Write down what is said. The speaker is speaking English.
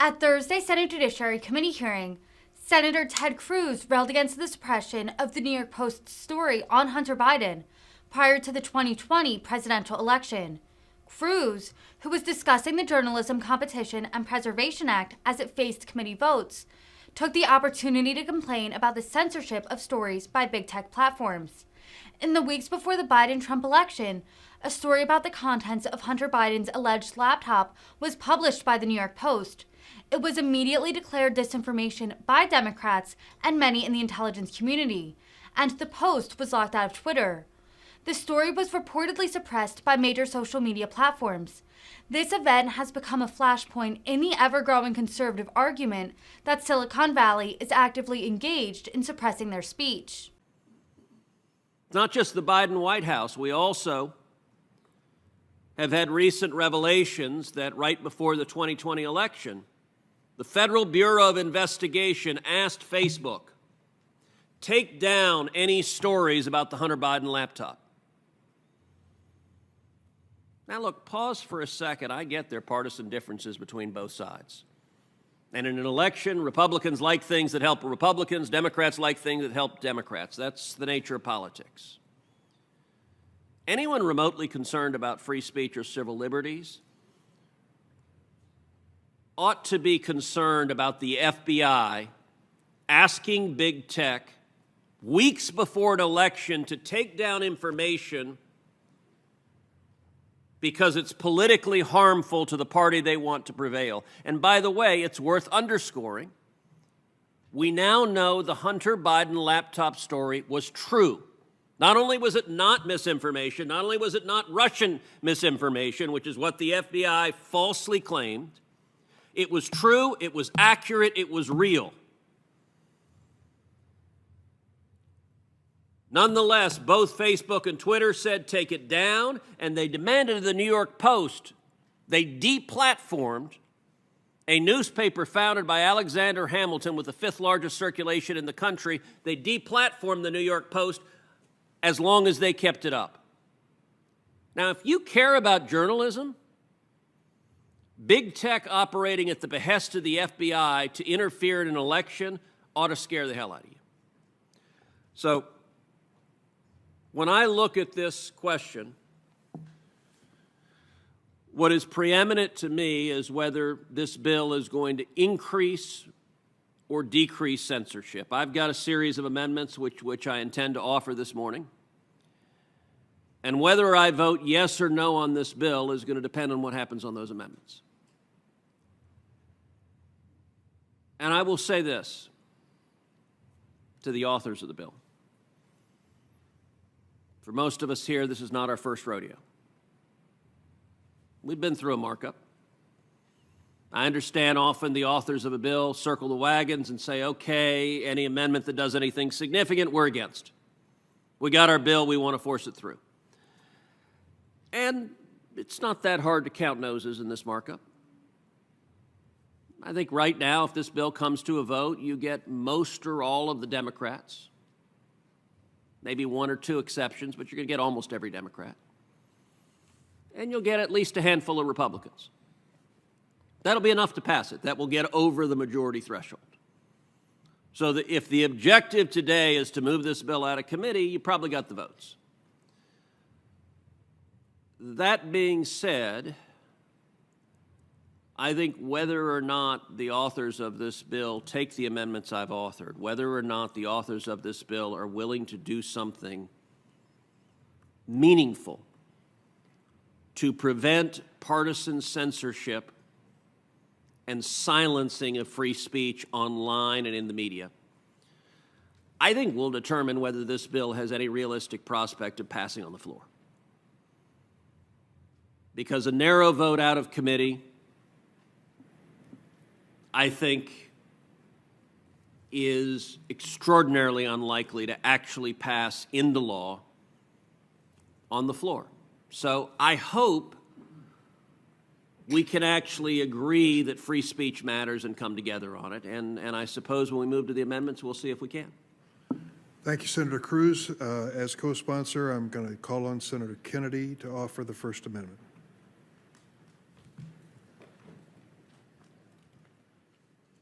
At Thursday's Senate Judiciary Committee hearing, Senator Ted Cruz railed against the suppression of the New York Post story on Hunter Biden prior to the 2020 presidential election. Cruz, who was discussing the Journalism Competition and Preservation Act as it faced committee votes, took the opportunity to complain about the censorship of stories by big tech platforms. In the weeks before the Biden-Trump election, a story about the contents of Hunter Biden's alleged laptop was published by the New York Post. It was immediately declared disinformation by Democrats and many in the intelligence community, and the Post was locked out of Twitter. The story was reportedly suppressed by major social media platforms. This event has become a flashpoint in the ever-growing conservative argument that Silicon Valley is actively engaged in suppressing their speech. It's not just the Biden White House. We also have had recent revelations that right before the 2020 election, the Federal Bureau of Investigation asked Facebook, take down any stories about the Hunter Biden laptop. Now look, pause for a second. I get there are partisan differences between both sides. And in an election, Republicans like things that help Republicans, Democrats like things that help Democrats. That's the nature of politics. Anyone remotely concerned about free speech or civil liberties ought to be concerned about the FBI asking big tech weeks before an election to take down information because it's politically harmful to the party they want to prevail. And by the way, it's worth underscoring, we now know the Hunter Biden laptop story was true. Not only was it not misinformation, not only was it not Russian misinformation, which is what the FBI falsely claimed, it was true, it was accurate, it was real. Nonetheless, both Facebook and Twitter said take it down, and they demanded of the New York Post. They deplatformed a newspaper founded by Alexander Hamilton with the 5th largest circulation in the country. They deplatformed the New York Post as long as they kept it up. Now, if you care about journalism, big tech operating at the behest of the FBI to interfere in an election ought to scare the hell out of you. So, when I look at this question, what is preeminent to me is whether this bill is going to increase or decrease censorship. I've got a series of amendments which I intend to offer this morning. And whether I vote yes or no on this bill is going to depend on what happens on those amendments. And I will say this to the authors of the bill. For most of us here, this is not our first rodeo. We've been through a markup. I understand often the authors of a bill circle the wagons and say, okay, any amendment that does anything significant, we're against. We got our bill, we want to force it through. And it's not that hard to count noses in this markup. I think right now, if this bill comes to a vote, you get most or all of the Democrats. Maybe one or two exceptions, but you're going to get almost every Democrat. And you'll get at least a handful of Republicans. That'll be enough to pass it. That will get over the majority threshold. So that if the objective today is to move this bill out of committee, you probably got the votes. That being said, I think whether or not the authors of this bill take the amendments I've authored, whether or not the authors of this bill are willing to do something meaningful to prevent partisan censorship and silencing of free speech online and in the media, I think will determine whether this bill has any realistic prospect of passing on the floor. Because a narrow vote out of committee, I think, is extraordinarily unlikely to actually pass into law on the floor. So I hope we can actually agree that free speech matters and come together on it. And I suppose when we move to the amendments, we'll see if we can. Thank you, Senator Cruz. As co-sponsor, I'm going to call on Senator Kennedy to offer the First Amendment.